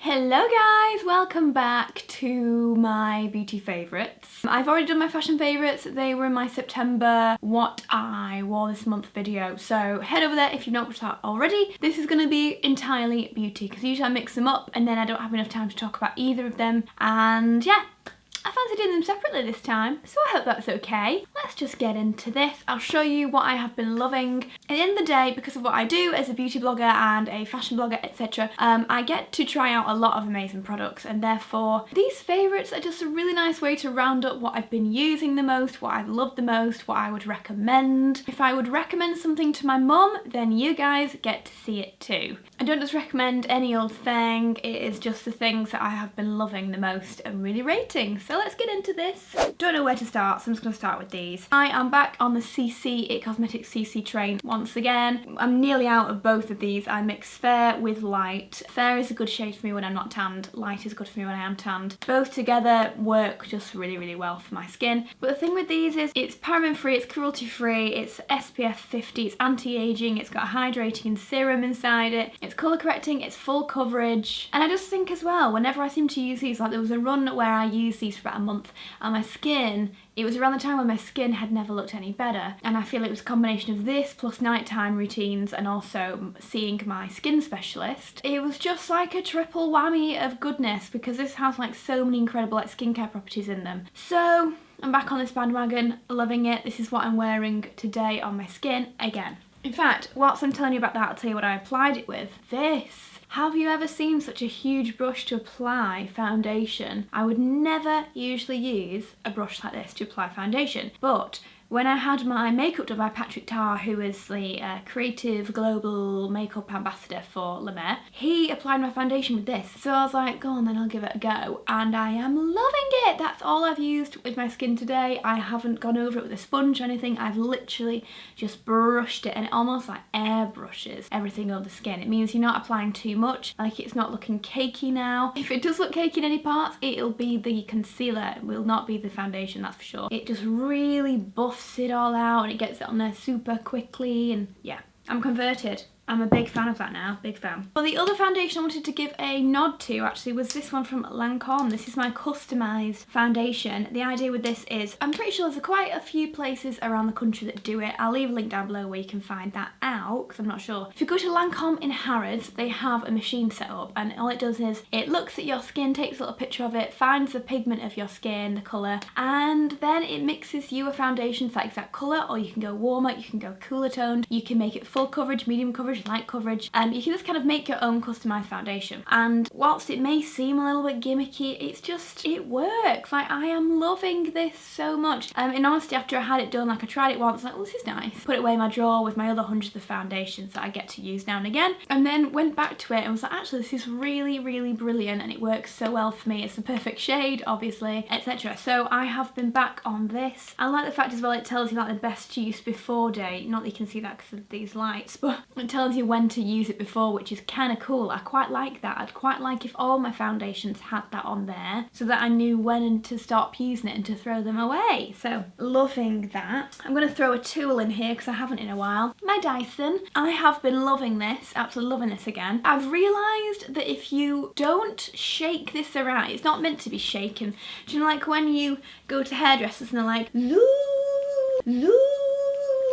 Hello guys, welcome back to my beauty favourites. I've already done my fashion favourites. They were in my September what I wore this month video, so head over there if you've not watched that already. This is going to be entirely beauty because usually I mix them up and then I don't have enough time to talk about either of them, and yeah, I fancy doing them separately this time, so I hope that's okay. Let's just get into this. I'll show you what I have been loving. At the end of the day, because of what I do as a beauty blogger and a fashion blogger, etc., I get to try out a lot of amazing products, and therefore these favourites are just a really nice way to round up what I've been using the most, what I love the most, what I would recommend. If I would recommend something to my mum, then you guys get to see it too. I don't just recommend any old thing, it is just the things that I have been loving the most and really rating. So let's get into this. Don't know where to start, so I'm just going to start with these. I am back on the It Cosmetics CC train once again. I'm nearly out of both of these. I mix fair with light. Fair is a good shade for me when I'm not tanned. Light is good for me when I am tanned. Both together work just really, really well for my skin. But the thing with these is it's paraben free, it's cruelty free, it's SPF 50, it's anti-aging, it's got a hydrating serum inside it, it's colour correcting, it's full coverage. And I just think as well, whenever I seem to use these, like there was a run where I used these for about a month and my skin, it was around the time when my skin had never looked any better, and I feel it was a combination of this plus nighttime routines and also seeing my skin specialist. It was just like a triple whammy of goodness because this has like so many incredible like skincare properties in them. So I'm back on this bandwagon, loving it. This is what I'm wearing today on my skin again. In fact, whilst I'm telling you about that, I'll tell you what I applied it with. This. Have you ever seen such a huge brush to apply foundation? I would never usually use a brush like this to apply foundation, but when I had my makeup done by Patrick Tarr, who is the creative global makeup ambassador for La Mer, he applied my foundation with this. So I was like, go on then, I'll give it a go. And I am loving it. That's all I've used with my skin today. I haven't gone over it with a sponge or anything. I've literally just brushed it, and it almost like airbrushes everything over the skin. It means you're not applying too much, like it's not looking cakey now. If it does look cakey in any parts, it'll be the concealer. It will not be the foundation, that's for sure. It just really buffs it all out and it gets it on there super quickly, and yeah, I'm converted. I'm a big fan of that now, big fan. Well, the other foundation I wanted to give a nod to actually was this one from Lancome. This is my customised foundation. The idea with this is, I'm pretty sure there's quite a few places around the country that do it. I'll leave a link down below where you can find that out, because I'm not sure. If you go to Lancome in Harrods, they have a machine set up, and all it does is, it looks at your skin, takes a little picture of it, finds the pigment of your skin, the colour, and then it mixes you a foundation for that exact colour, or you can go warmer, you can go cooler toned, you can make it full coverage, medium coverage, light coverage, and you can just kind of make your own customized foundation. And whilst it may seem a little bit gimmicky, it's just, it works. Like, I am loving this so much. In honesty, after I had it done, like I tried it once, like, oh, this is nice. Put it away in my drawer with my other hundreds of foundations that I get to use now and again, and then went back to it and was like, actually, this is really, really brilliant and it works so well for me. It's the perfect shade, obviously, etc. So I have been back on this. I like the fact as well it tells you like the best use before date. Not that you can see that because of these lights, but it tells you when to use it before, which is kind of cool. I quite like that. I'd quite like if all my foundations had that on there so that I knew when to stop using it and to throw them away. So loving that. I'm going to throw a tool in here because I haven't in a while. My Dyson. I have been loving this, absolutely loving this again. I've realised that if you don't shake this around, it's not meant to be shaken. Do you know, like when you go to hairdressers and they're like, zoo,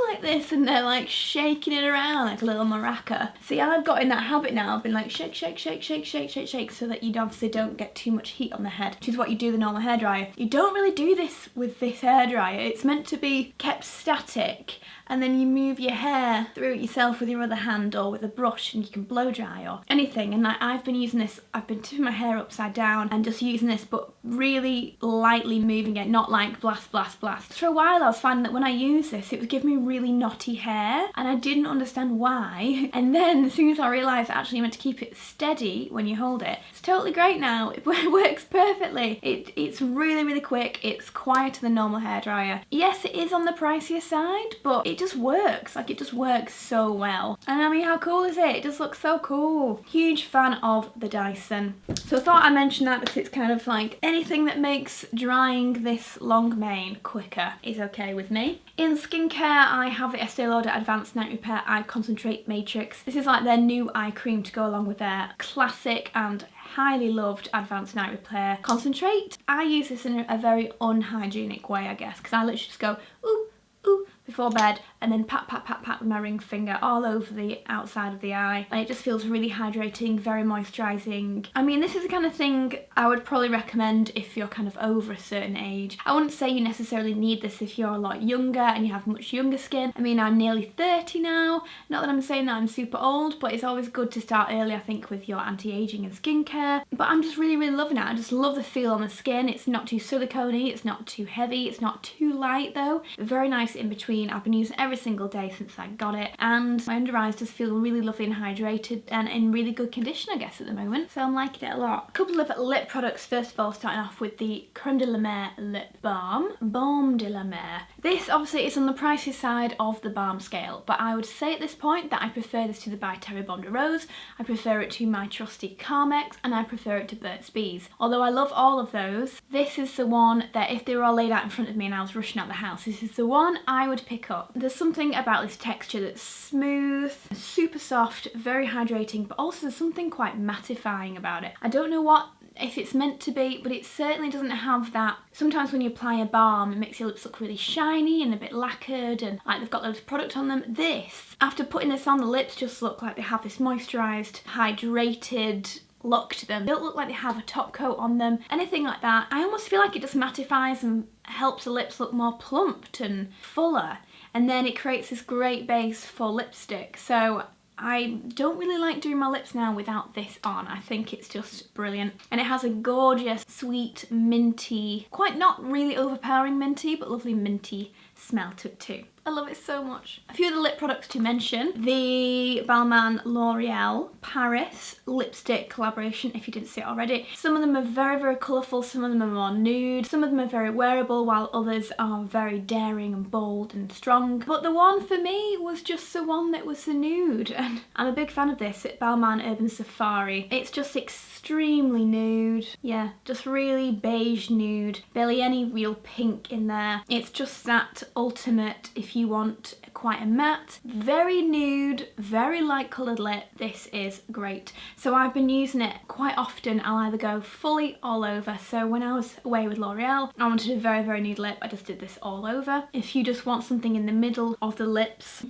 like this, and they're like shaking it around like a little maraca. See, I've got in that habit now. I've been like shake, shake, shake, shake, shake, shake, shake, so that you obviously don't get too much heat on the head, which is what you do with the normal hairdryer. You don't really do this with this hairdryer. It's meant to be kept static, and then you move your hair through it yourself with your other hand or with a brush, and you can blow dry or anything. And like, I've been using this, I've been tipping my hair upside down and just using this, but really lightly moving it, not like blast, blast, blast. For a while I was finding that when I used this, it would give me really knotty hair, and I didn't understand why. And then as soon as I realised actually you meant to keep it steady when you hold it, it's totally great now. It works perfectly. It's really, really quick. It's quieter than normal hairdryer. Yes, it is on the pricier side, but it just works. Like, it just works so well. And I mean, how cool is it? It just looks so cool. Huge fan of the Dyson. So I thought I'd mention that because it's kind of like anything that makes drying this long mane quicker is okay with me. In skincare, I have the Estee Lauder Advanced Night Repair Eye Concentrate Matrix. This is like their new eye cream to go along with their classic and highly loved Advanced Night Repair Concentrate. I use this in a very unhygienic way, I guess, because I literally just go, ooh, ooh, before bed, and then pat, pat, pat, pat with my ring finger all over the outside of the eye, and it just feels really hydrating, very moisturising. I mean, this is the kind of thing I would probably recommend if you're kind of over a certain age. I wouldn't say you necessarily need this if you're a lot younger and you have much younger skin. I mean, I'm nearly 30 now, not that I'm saying that I'm super old, but it's always good to start early, I think, with your anti-aging and skincare. But I'm just really, really loving it. I just love the feel on the skin. It's not too silicone-y, it's not too heavy, it's not too light though. Very nice in between. I've been using it every single day since I got it, and my under eyes just feel really lovely and hydrated and in really good condition, I guess, at the moment, so I'm liking it a lot. A couple of lip products. First of all, starting off with the Creme de la Mer lip balm, Balm de la Mer. This obviously is on the pricey side of the balm scale, but I would say at this point that I prefer this to the By Terry Bond de Rose, I prefer it to my trusty Carmex, and I prefer it to Burt's Bees. Although I love all of those, this is the one that if they were all laid out in front of me and I was rushing out the house, this is the one I would pick up. There's something about this texture that's smooth, super soft, very hydrating, but also there's something quite mattifying about it. I don't know what if it's meant to be, but it certainly doesn't have that. Sometimes when you apply a balm, it makes your lips look really shiny and a bit lacquered and like they've got loads of product on them. This, after putting this on, the lips just look like they have this moisturised, hydrated look to them. They don't look like they have a top coat on them, anything like that. I almost feel like it just mattifies and helps the lips look more plumped and fuller, and then it creates this great base for lipstick. So I don't really like doing my lips now without this on. I think it's just brilliant. And it has a gorgeous, sweet, minty, quite not really overpowering minty, but lovely minty smell to it too. I love it so much. A few of the lip products to mention. The Balmain L'Oreal Paris lipstick collaboration, if you didn't see it already. Some of them are very, very colourful, some of them are more nude, some of them are very wearable, while others are very daring and bold and strong. But the one for me was just the one that was the nude, and I'm a big fan of this at Balmain Urban Safari. It's just extremely nude. Yeah, just really beige nude. Barely any real pink in there. It's just that ultimate, if you want quite a matte, very nude, very light coloured lip, this is great. So I've been using it quite often. I'll either go fully all over. So when I was away with L'Oreal, I wanted a very, very nude lip. I just did this all over. If you just want something in the middle of the lips,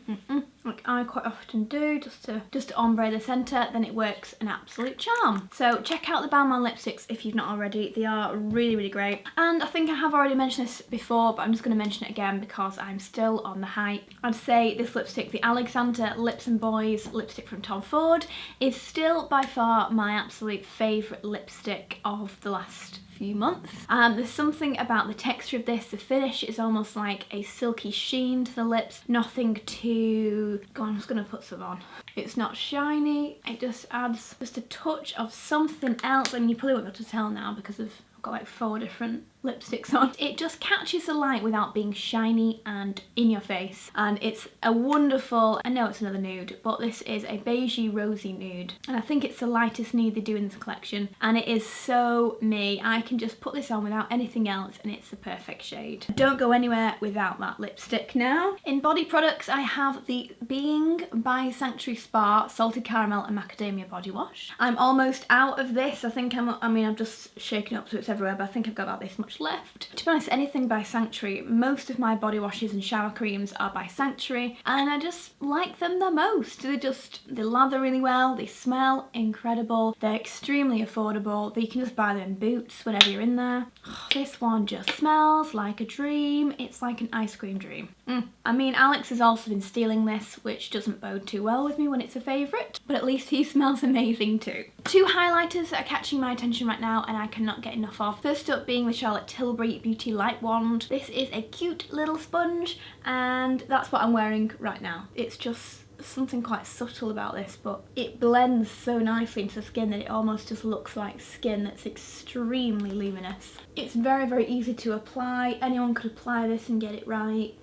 like I quite often do, just to ombre the centre, then it works an absolute charm. So check out the Balmain lipsticks if you've not already. They are really, really great. And I think I have already mentioned this before, but I'm just going to mention it again because I'm still on the hype. I'd say this lipstick, the Alexander Lips and Boys lipstick from Tom Ford, is still by far my absolute favourite lipstick of the last few months. There's something about the texture of this. The finish is almost like a silky sheen to the lips. Nothing too... Go on, I'm just going to put some on. It's not shiny. It just adds just a touch of something else, and you probably won't be able to tell now because I've got like 4 different lipsticks on. It just catches the light without being shiny and in your face, and it's a wonderful, I know it's another nude, but this is a beigey rosy nude, and I think it's the lightest nude they do in this collection, and it is so me. I can just put this on without anything else and it's the perfect shade. Don't go anywhere without that lipstick now. In body products, I have the Being by Sanctuary Spa Salted Caramel and Macadamia Body Wash. I'm almost out of this. I think I've just shaken up so it's everywhere, but I think I've got about this much left. To be honest, anything by Sanctuary, most of my body washes and shower creams are by Sanctuary, and I just like them the most. They lather really well, they smell incredible, they're extremely affordable, you can just buy them in Boots whenever you're in there. Oh, this one just smells like a dream. It's like an ice cream dream. I mean, Alex has also been stealing this, which doesn't bode too well with me when it's a favourite, but at least he smells amazing too. 2 highlighters that are catching my attention right now and I cannot get enough of. First up being the Charlotte Tilbury Beauty Light Wand. This is a cute little sponge, and that's what I'm wearing right now. It's just something quite subtle about this, but it blends so nicely into the skin that it almost just looks like skin that's extremely luminous. It's very, very easy to apply. Anyone could apply this and get it right.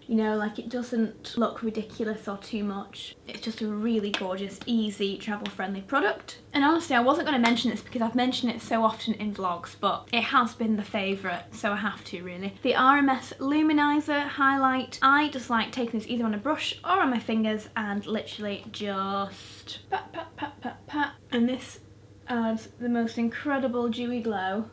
You know, like, it doesn't look ridiculous or too much. It's just a really gorgeous, easy, travel-friendly product. And honestly, I wasn't going to mention this because I've mentioned it so often in vlogs, but it has been the favourite, so I have to, really. The Rms Luminizer Highlight. I just like taking this either on a brush or on my fingers and literally just pat, pat, pat, pat, pat. And this adds the most incredible dewy glow.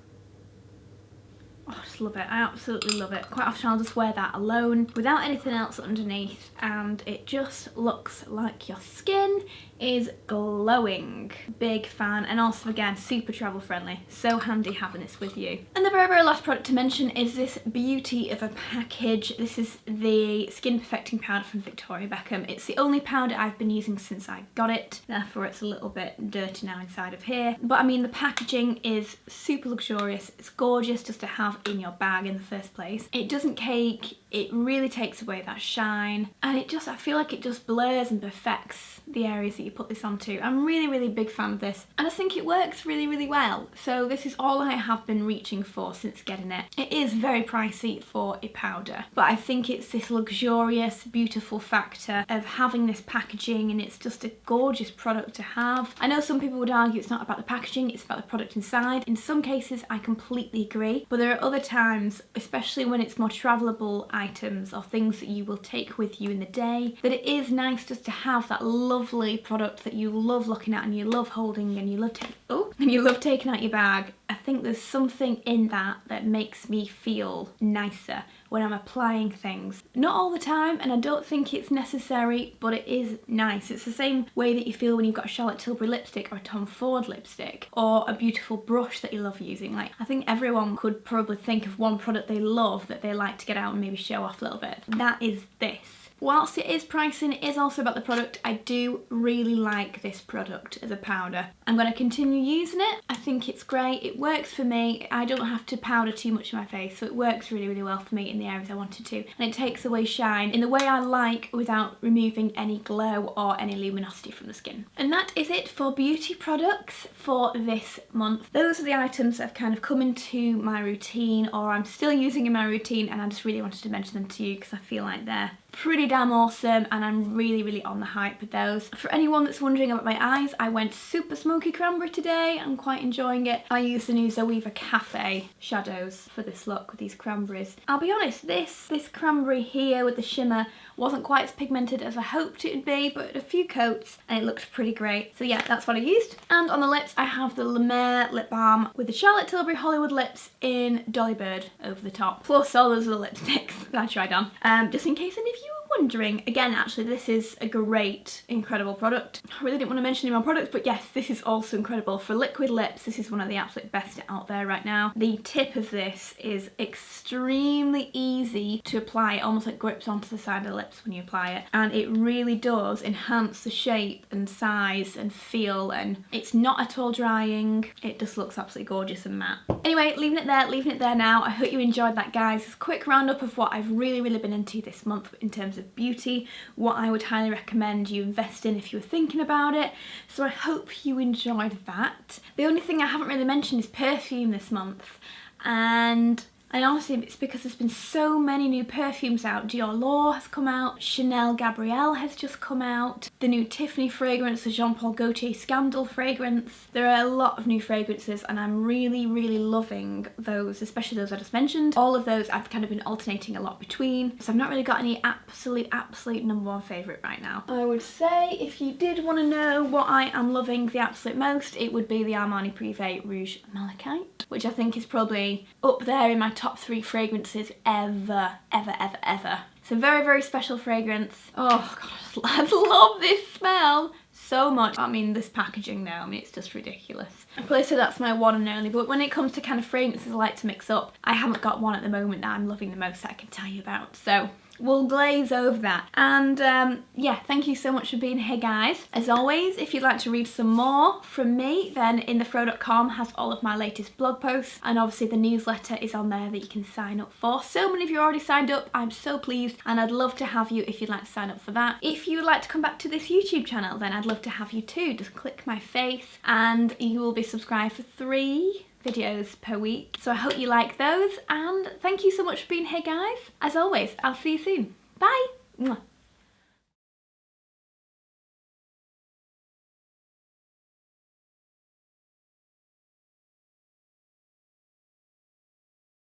Oh, I just love it. I absolutely love it. Quite often I'll just wear that alone without anything else underneath, and it just looks like your skin is glowing. Big fan, and also again super travel friendly. So handy having this with you. And the very last product to mention is this beauty of a package. This is the Skin Perfecting Powder from Victoria Beckham. It's the only powder I've been using since I got it, therefore it's a little bit dirty now inside of here. But I mean, the packaging is super luxurious. It's gorgeous just to have in your bag in the first place. It doesn't cake, it really takes away that shine, and it just, I feel like it just blurs and perfects the areas that you put this onto. I'm really big fan of this, and I think it works really well. So this is all I have been reaching for since getting it. It is very pricey for a powder, but I think it's this luxurious, beautiful factor of having this packaging, and it's just a gorgeous product to have. I know some people would argue it's not about the packaging, it's about the product inside. In some cases I completely agree, but there are other times, especially when it's more travelable items or things that you will take with you in the day, that it is nice just to have that lovely product that you love looking at and you love holding and you love taking out your bag. I think there's something in that that makes me feel nicer when I'm applying things. Not all the time, and I don't think it's necessary, but it is nice. It's the same way that you feel when you've got a Charlotte Tilbury lipstick or a Tom Ford lipstick or a beautiful brush that you love using. Like, I think everyone could probably think of one product they love that they like to get out and maybe show off a little bit. That is this. Whilst it is pricing, it is also about the product. I do really like this product as a powder. I'm going to continue using it. I think it's great. It works for me. I don't have to powder too much in my face, so it works really well for me in the areas I want it to. And it takes away shine in the way I like without removing any glow or any luminosity from the skin. And that is it for beauty products for this month. Those are the items that have kind of come into my routine, or I'm still using in my routine, and I just really wanted to mention them to you because I feel like they're pretty damn awesome, and I'm really on the hype with those. For anyone that's wondering about my eyes, I went super smoky cranberry today. I'm quite enjoying it. I used the new Zoeva Cafe shadows for this look with these cranberries. I'll be honest, this cranberry here with the shimmer wasn't quite as pigmented as I hoped it would be, but a few coats and it looked pretty great. So yeah, that's what I used. And on the lips, I have the La Mer lip balm with the Charlotte Tilbury Hollywood lips in Dolly Bird over the top, plus all those other lipsticks that I tried on, just in case any of you were wondering. Again, actually, this is a great, incredible product. I really didn't want to mention any more products, but yes, this is also incredible. For liquid lips, this is one of the absolute best out there right now. The tip of this is extremely easy to apply. It almost like grips onto the side of the lips when you apply it, and it really does enhance the shape and size and feel, and it's not at all drying. It just looks absolutely gorgeous and matte. Anyway, leaving it there now. I hope you enjoyed that, guys. It's a quick roundup of what I've really been into this month in terms of beauty, what I would highly recommend you invest in if you were thinking about it. So I hope you enjoyed that. The only thing I haven't really mentioned is perfume this month, and honestly, it's because there's been so many new perfumes out. Dior Lauder has come out, Chanel Gabrielle has just come out, the new Tiffany fragrance, the Jean Paul Gaultier Scandal fragrance. There are a lot of new fragrances, and I'm really loving those, especially those I just mentioned. All of those I've kind of been alternating a lot between, so I've not really got any absolute number one favourite right now. I would say if you did want to know what I am loving the absolute most, it would be the Armani Prive Rouge Malachite, which I think is probably up there in my top 3 fragrances ever. It's a very special fragrance. Oh god, I love this smell so much. I mean, this packaging now, I mean, it's just ridiculous. I'd probably say that's my one and only, but when it comes to kind of fragrances I like to mix up, I haven't got one at the moment that I'm loving the most that I can tell you about, so we'll glaze over that. And yeah, thank you so much for being here, guys. As always, if you'd like to read some more from me, then Inthefrow.com has all of my latest blog posts, and obviously the newsletter is on there that you can sign up for. So many of you already signed up. I'm so pleased, and I'd love to have you if you'd like to sign up for that. If you would like to come back to this YouTube channel, then I'd love to have you too. Just click my face and you will be subscribed for 3 videos per week. So I hope you like those, and thank you so much for being here, guys. As always, I'll see you soon. Bye! Mwah.